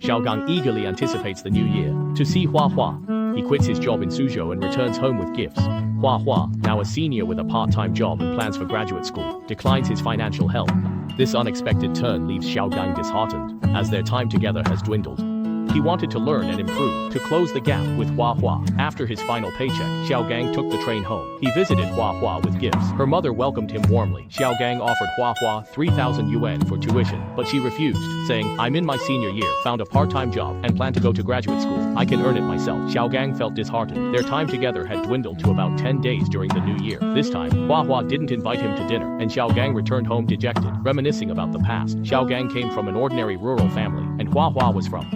Xiaogang eagerly anticipates the new year to see Hua Hua. He quits his job in Suzhou and returns home with gifts. Hua Hua, now a senior with a part-time job and plans for graduate school, declines his financial help. This unexpected turn leaves Xiaogang disheartened, as their time together has dwindled. He wanted to learn and improve to close the gap with Hua Hua. After his final paycheck, Xiaogang took the train home. He visited Hua Hua with gifts. Her mother welcomed him warmly. Xiaogang offered Hua Hua 3,000 yuan for tuition, but she refused, saying, "I'm in my senior year, found a part-time job, and plan to go to graduate school. I can earn it myself." Xiaogang felt disheartened. Their time together had dwindled to about 10 days during the new year. This time, Hua Hua didn't invite him to dinner, and Xiaogang returned home dejected, reminiscing about the past. Xiaogang came from an ordinary rural family, and Hua Hua was from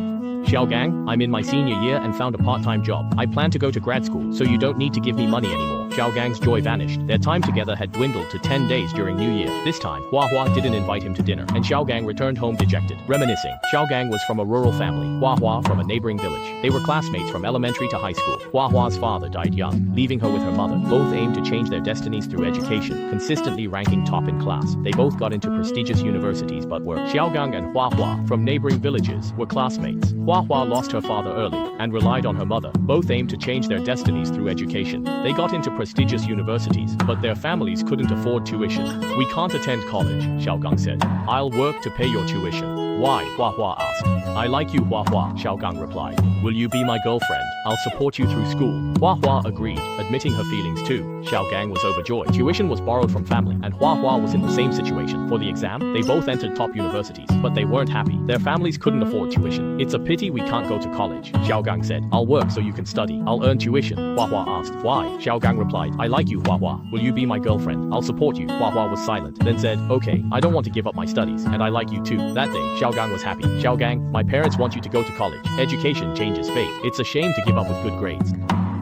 Xiaogang, I'm in my senior year and found a part-time job. I plan to go to grad school, so you don't need to give me money anymore. Xiaogang's joy vanished. Their time together had dwindled to 10 days during New Year. This time, Hua Hua didn't invite him to dinner, and Xiaogang returned home dejected, reminiscing. Xiaogang was from a rural family, Hua Hua from a neighboring village. They were classmates from elementary to high school. Hua Hua's father died young, leaving her with her mother. Both aimed to change their destinies through education, consistently ranking top in class. They both got into prestigious universities but were. Xiaogang and Hua Hua, from neighboring villages, were classmates. Hua Hua lost her father early and relied on her mother. Both aimed to change their destinies through education. They got into prestigious universities, but their families couldn't afford tuition. "We can't attend college," Xiaogang said. "I'll work to pay your tuition." "Why?" Hua Hua asked. "I like you, Hua Hua," Xiaogang replied. "Will you be my girlfriend? I'll support you through school." Hua Hua agreed, admitting her feelings too. Xiaogang was overjoyed. Tuition was borrowed from family, and Hua Hua was in the same situation. For the exam, they both entered top universities, but they weren't happy. Their families couldn't afford tuition. "It's a pity we can't go to college," Xiaogang said. "I'll work so you can study. I'll earn tuition." Hua Hua asked. "Why?" Xiaogang replied. "I like you, Hua Hua. Will you be my girlfriend? I'll support you." Hua Hua was silent, then said, "Okay, I don't want to give up my studies, and I like you too." That day, Xiaogang was happy. "Xiaogang, my parents want you to go to college. Education changes fate. It's a shame to give up with good grades."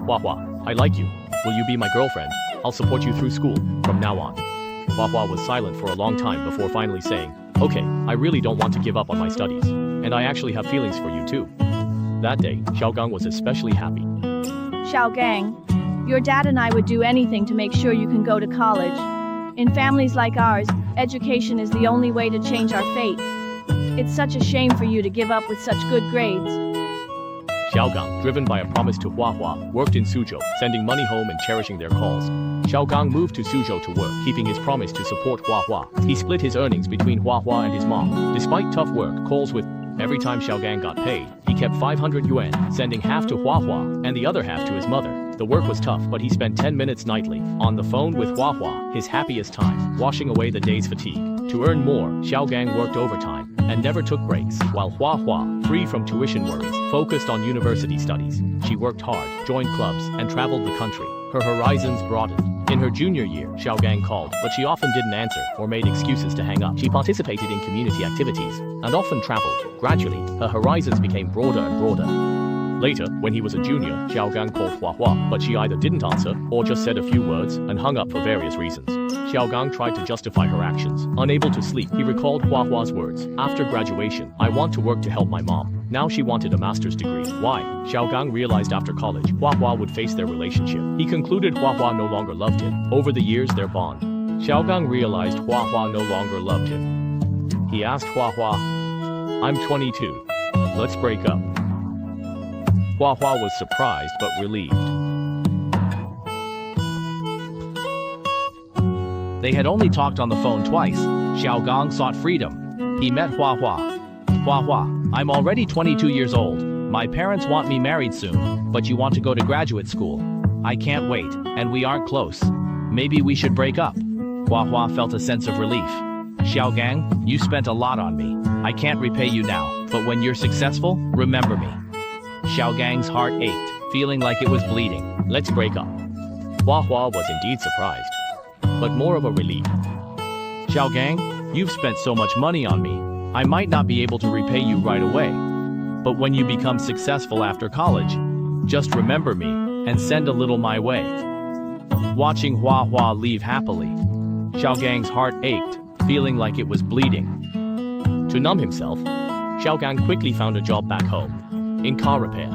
"Hua Hua, I like you. Will you be my girlfriend? I'll support you through school from now on." Hua Hua was silent for a long time before finally saying, "Okay, I really don't want to give up on my studies. And I actually have feelings for you too." That day, Xiaogang was especially happy. Xiaogang, your dad and I would do anything to make sure you can go to college. In families like ours, education is the only way to change our fate. It's such a shame for you to give up with such good grades. Xiaogang, driven by a promise to Hua Hua, worked in Suzhou, sending money home and cherishing their calls. Xiaogang moved to Suzhou to work, keeping his promise to support Hua Hua. He split his earnings between Hua Hua and his mom. Despite tough work, calls with every time Xiaogang got paid, he kept 500 yuan, sending half to Hua Hua and the other half to his mother. The work was tough, but he spent 10 minutes nightly on the phone with Hua Hua, his happiest time, washing away the day's fatigue. To earn more, Xiaogang worked overtime and never took breaks, while Hua Hua, free from tuition worries, focused on university studies. She worked hard, joined clubs, and traveled the country. Her horizons broadened. In her junior year, Xiaogang called, but she often didn't answer or made excuses to hang up. She participated in community activities and often traveled. Gradually, her horizons became broader and broader. Later, when he was a junior, Xiaogang called Hua Hua, but she either didn't answer or just said a few words and hung up for various reasons. Xiaogang tried to justify her actions. Unable to sleep, he recalled Hua Hua's words. "After graduation, I want to work to help my mom." Now she wanted a master's degree. Why? Xiaogang realized after college, Hua Hua would face their relationship. He concluded Hua Hua no longer loved him. Over the years, their bond. Xiaogang realized Hua Hua no longer loved him. He asked Hua Hua, "I'm 22. Let's break up." Hua Hua was surprised but relieved. They had only talked on the phone twice. Xiaogang sought freedom. He met Hua Hua. "Hua Hua, I'm already 22 years old. My parents want me married soon, but you want to go to graduate school. I can't wait, and we aren't close. Maybe we should break up." Hua Hua felt a sense of relief. "Xiaogang, you spent a lot on me. I can't repay you now, but when you're successful, remember me." Xiaogang's heart ached, feeling like it was bleeding. "Let's break up." Hua Hua was indeed surprised, but more of a relief. "Xiaogang, you've spent so much money on me. I might not be able to repay you right away. But when you become successful after college, just remember me and send a little my way." Watching Hua Hua leave happily, Xiaogang's heart ached, feeling like it was bleeding. To numb himself, Xiaogang quickly found a job back home, in car repair.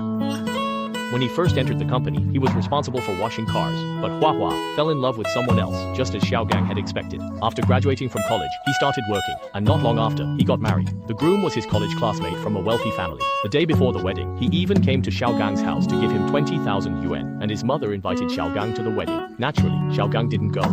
When he first entered the company, he was responsible for washing cars, but Hua Hua fell in love with someone else, just as Xiaogang had expected. After graduating from college, he started working, and not long after, he got married. The groom was his college classmate from a wealthy family. The day before the wedding, he even came to Xiaogang's house to give him 20,000 yuan, and his mother invited Xiaogang to the wedding. Naturally, Xiaogang didn't go.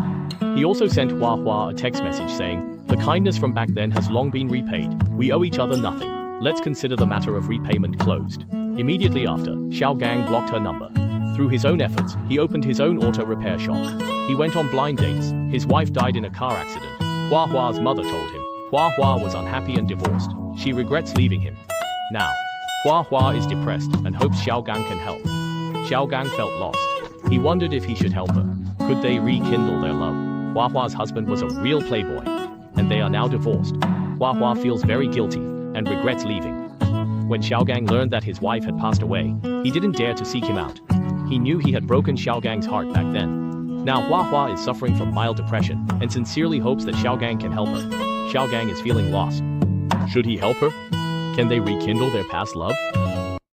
He also sent Hua Hua a text message saying, "The kindness from back then has long been repaid. We owe each other nothing. Let's consider the matter of repayment closed." Immediately after, Xiaogang blocked her number. Through his own efforts, he opened his own auto repair shop. He went on blind dates. His wife died in a car accident. Hua Hua's mother told him Hua Hua was unhappy and divorced. She regrets leaving him. Now, Hua Hua is depressed and hopes Xiaogang can help. Xiaogang felt lost. He wondered if he should help her. Could they rekindle their love? Hua Hua's husband was a real playboy, and they are now divorced. Hua Hua feels very guilty and regrets leaving. When Xiaogang learned that his wife had passed away, he didn't dare to seek him out. He knew he had broken Xiaogang's heart back then. Now Hua Hua is suffering from mild depression and sincerely hopes that Xiaogang can help her. Xiaogang is feeling lost. Should he help her? Can they rekindle their past love?